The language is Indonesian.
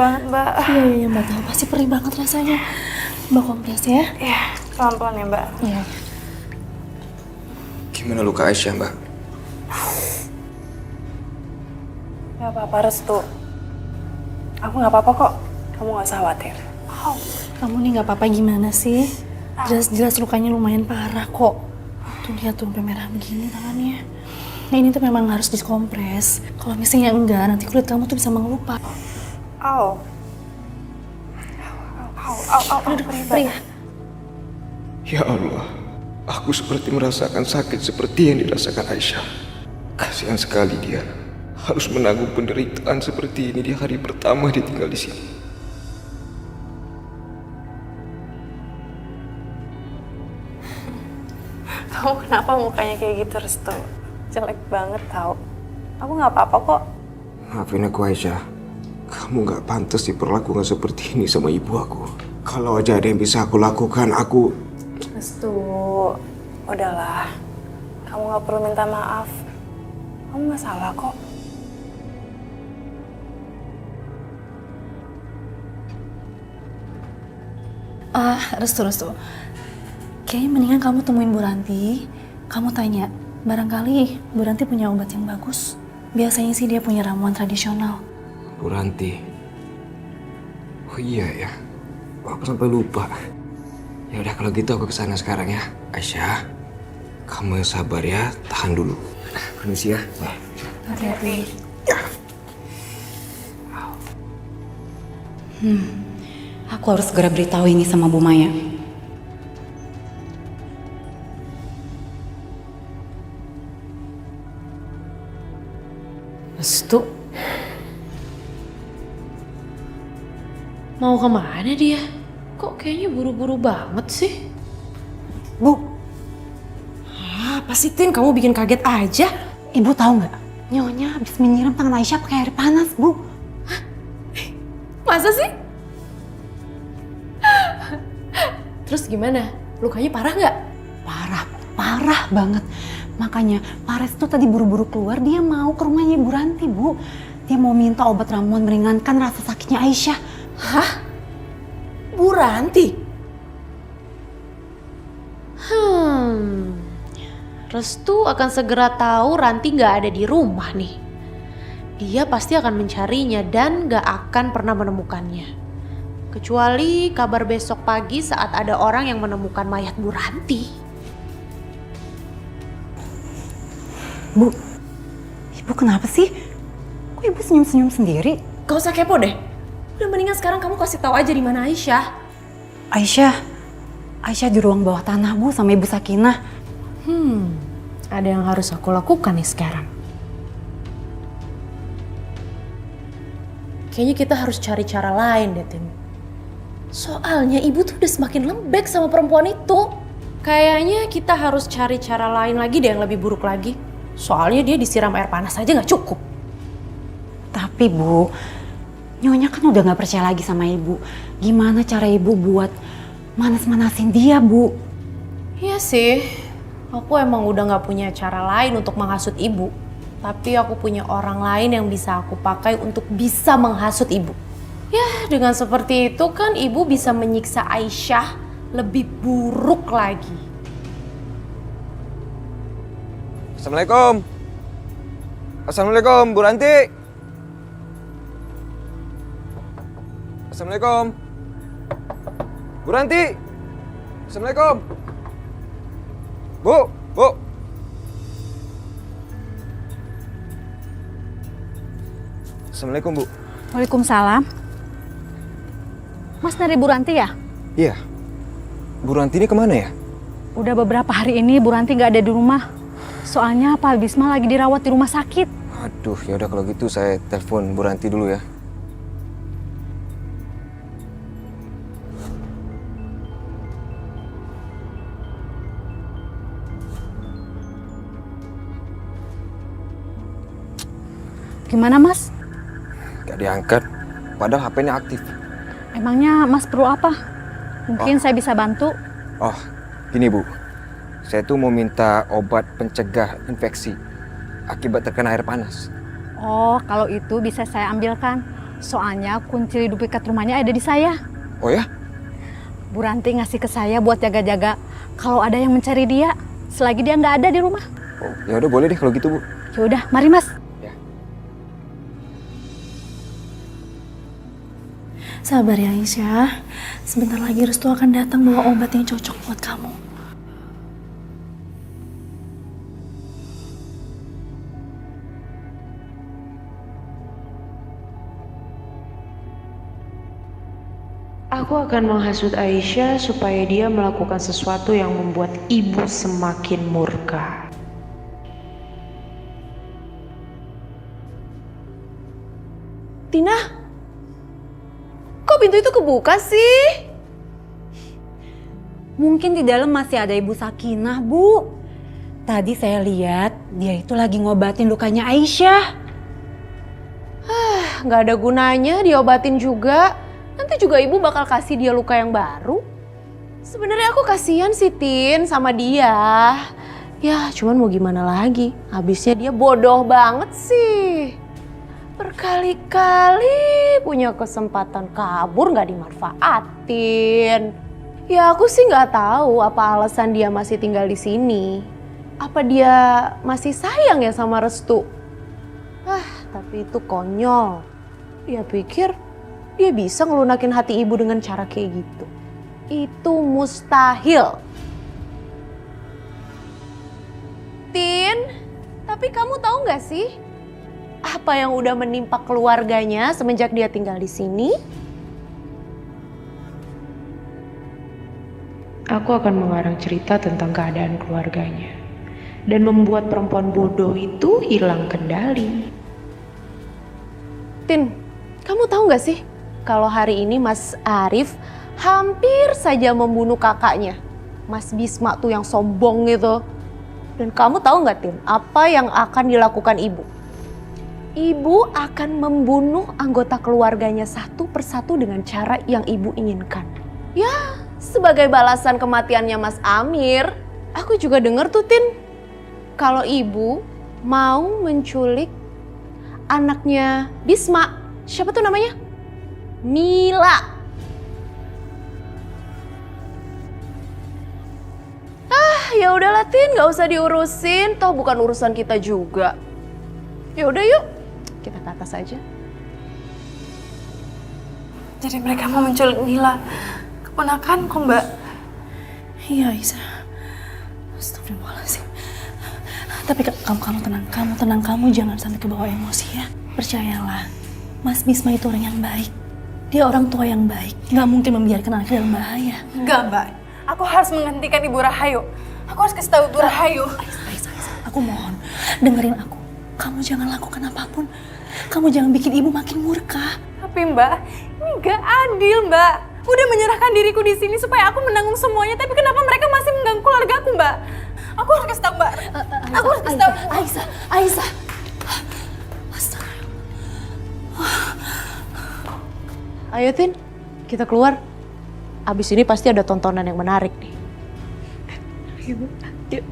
banget, Mbak. Iya, Mbak tahu pasti perih banget rasanya. Mbak kompres ya? Iya, pelan-pelan ya, Mbak. Iya. Gimana luka Aisyah, Mbak? Gak apa-apa, Restu. Aku gak apa-apa kok. Kamu gak usah khawatir. Kamu nih nggak apa-apa gimana sih? Jelas-jelas lukanya lumayan parah kok. Tuh lihat tuh sampai merah begini tangannya. Nah ini tuh memang harus dikompres. Kalau misalnya enggak, nanti kulit kamu tuh bisa mengelupas. Au. Perih ya? Ya Allah, aku seperti merasakan sakit seperti yang dirasakan Aisyah. Kasihan sekali dia harus menanggung penderitaan seperti ini di hari pertama dia tinggal di sini. Kamu kenapa mukanya kayak gitu, Restu? Jelek banget tau. Aku gak apa-apa kok. Maafin aku Aisyah, kamu gak pantas diperlakukan seperti ini sama ibu aku. Kalau aja ada yang bisa aku lakukan, aku... Restu, udahlah. Kamu gak perlu minta maaf. Kamu gak salah kok. Restu. Kayaknya mendingan kamu temuin Bu Ranti. Kamu tanya, barangkali Bu Ranti punya obat yang bagus. Biasanya sih dia punya ramuan tradisional. Bu Ranti. Oh iya ya, aku sampai lupa. Ya udah kalau gitu aku kesana sekarang ya. Aisyah, kamu yang sabar ya, tahan dulu. Permisi ya. Hati-hati. Aku harus segera beritahu ini sama Bu Maya. Restu. Mau kemana dia? Kok kayaknya buru-buru banget sih? Bu, Apa sih, Tin? Kamu bikin kaget aja. Ibu tahu nggak? Nyonya habis menyiram tangan Aisyah pakai air panas, Bu. Masa sih? Terus gimana? Lukanya parah nggak? Parah banget. Makanya Pak Restu tadi buru-buru keluar, dia mau ke rumahnya Ibu Ranti, Bu. Dia mau minta obat ramuan meringankan rasa sakitnya Aisyah. Hah? Bu Ranti? Restu akan segera tahu Ranti nggak ada di rumah nih. Dia pasti akan mencarinya dan nggak akan pernah menemukannya. Kecuali kabar besok pagi saat ada orang yang menemukan mayat Bu Ranti. Bu, Ibu kenapa sih? Kok Ibu senyum-senyum sendiri? Gak usah kepo deh. Udah mendingan sekarang kamu kasih tahu aja di mana Aisyah. Aisyah di ruang bawah tanah, Bu, sama Ibu Sakinah. Ada yang harus aku lakukan nih sekarang. Kayaknya kita harus cari cara lain deh, Tin. Soalnya ibu tuh udah semakin lembek sama perempuan itu. Kayaknya kita harus cari cara lain lagi deh yang lebih buruk lagi. Soalnya dia disiram air panas aja gak cukup. Tapi Bu, Nyonya kan udah gak percaya lagi sama Ibu. Gimana cara Ibu buat manas-manasin dia, Bu? Iya sih, aku emang udah gak punya cara lain untuk menghasut ibu. Tapi aku punya orang lain yang bisa aku pakai untuk bisa menghasut ibu. Ya, dengan seperti itu kan ibu bisa menyiksa Aisyah lebih buruk lagi. Assalamualaikum. Assalamualaikum, Bu Ranti. Assalamualaikum. Bu Ranti. Assalamualaikum. Bu. Assalamualaikum, Bu. Waalaikumsalam. Mas dari Bu Ranti ya? Iya. Bu Ranti ini kemana ya? Udah beberapa hari ini Bu Ranti nggak ada di rumah. Soalnya Pak Bisma lagi dirawat di rumah sakit. Aduh, ya udah kalau gitu saya telepon Bu Ranti dulu ya. Gimana Mas? Gak diangkat, padahal HP-nya aktif. Emangnya Mas perlu apa? Mungkin saya bisa bantu. Oh, gini Bu. Saya tuh mau minta obat pencegah infeksi akibat terkena air panas. Oh, kalau itu bisa saya ambilkan. Soalnya kunci duplikat rumahnya ada di saya. Oh ya? Bu Ranti ngasih ke saya buat jaga-jaga kalau ada yang mencari dia selagi dia nggak ada di rumah. Oh, ya udah boleh deh kalau gitu, Bu. Ya udah, mari Mas. Sabar ya Aisyah. Sebentar lagi Restu akan datang bawa obat yang cocok buat kamu. Aku akan menghasut Aisyah supaya dia melakukan sesuatu yang membuat ibu semakin murka. Tina, kok pintu itu kebuka sih? Mungkin di dalam masih ada Ibu Sakinah, Bu. Tadi saya lihat dia itu lagi ngobatin lukanya Aisyah. Nggak ada gunanya diobatin juga. Nanti juga ibu bakal kasih dia luka yang baru. Sebenarnya aku kasihan sih Tin sama dia. Ya cuman mau gimana lagi. Habisnya dia bodoh banget sih. Berkali-kali punya kesempatan kabur nggak dimanfaatin. Ya aku sih nggak tahu apa alasan dia masih tinggal di sini. Apa dia masih sayang ya sama Restu? Tapi itu konyol. Dia pikir dia bisa ngelunakin hati ibu dengan cara kayak gitu. Itu mustahil. Tin, tapi kamu tahu nggak sih apa yang udah menimpa keluarganya semenjak dia tinggal di sini? Aku akan mengarang cerita tentang keadaan keluarganya dan membuat perempuan bodoh itu hilang kendali. Tin, kamu tahu nggak sih kalau hari ini Mas Arif hampir saja membunuh kakaknya, Mas Bisma tuh yang sombong gitu. Dan kamu tahu nggak Tin, apa yang akan dilakukan ibu? Ibu akan membunuh anggota keluarganya satu persatu dengan cara yang ibu inginkan. Ya, sebagai balasan kematiannya Mas Amir, aku juga dengar tuh Tin, kalau ibu mau menculik anaknya Bisma. Siapa tuh namanya? Mila. Ya udahlah Tin, nggak usah diurusin, toh bukan urusan kita juga. Ya udah yuk, kita ke atas aja. Jadi mereka mau menculik Mila, keponakanku Mbak. Iya Aisyah. Astagfirullahaladzim. Tapi kamu tenang, kamu jangan sampai kebawa emosi ya. Percayalah, Mas Bisma itu orang yang baik. Dia orang tua yang baik, nggak mungkin membiarkan anaknya dalam bahaya. Enggak Mbak, aku harus menghentikan Ibu Rahayu. Aku harus kasih tahu Ibu Rahayu. Aisyah, aku mohon, dengerin aku. Kamu jangan lakukan apapun. Kamu jangan bikin ibu makin murka. Tapi Mbak, ini nggak adil Mbak. Udah menyerahkan diriku di sini supaya aku menanggung semuanya, tapi kenapa mereka masih mengganggu keluargaku Mbak? Aku harus kasih tahu Mbak. Aku harus kasih tahu. Aisyah. Ayo Tin, kita keluar. Abis ini pasti ada tontonan yang menarik nih. Yuk.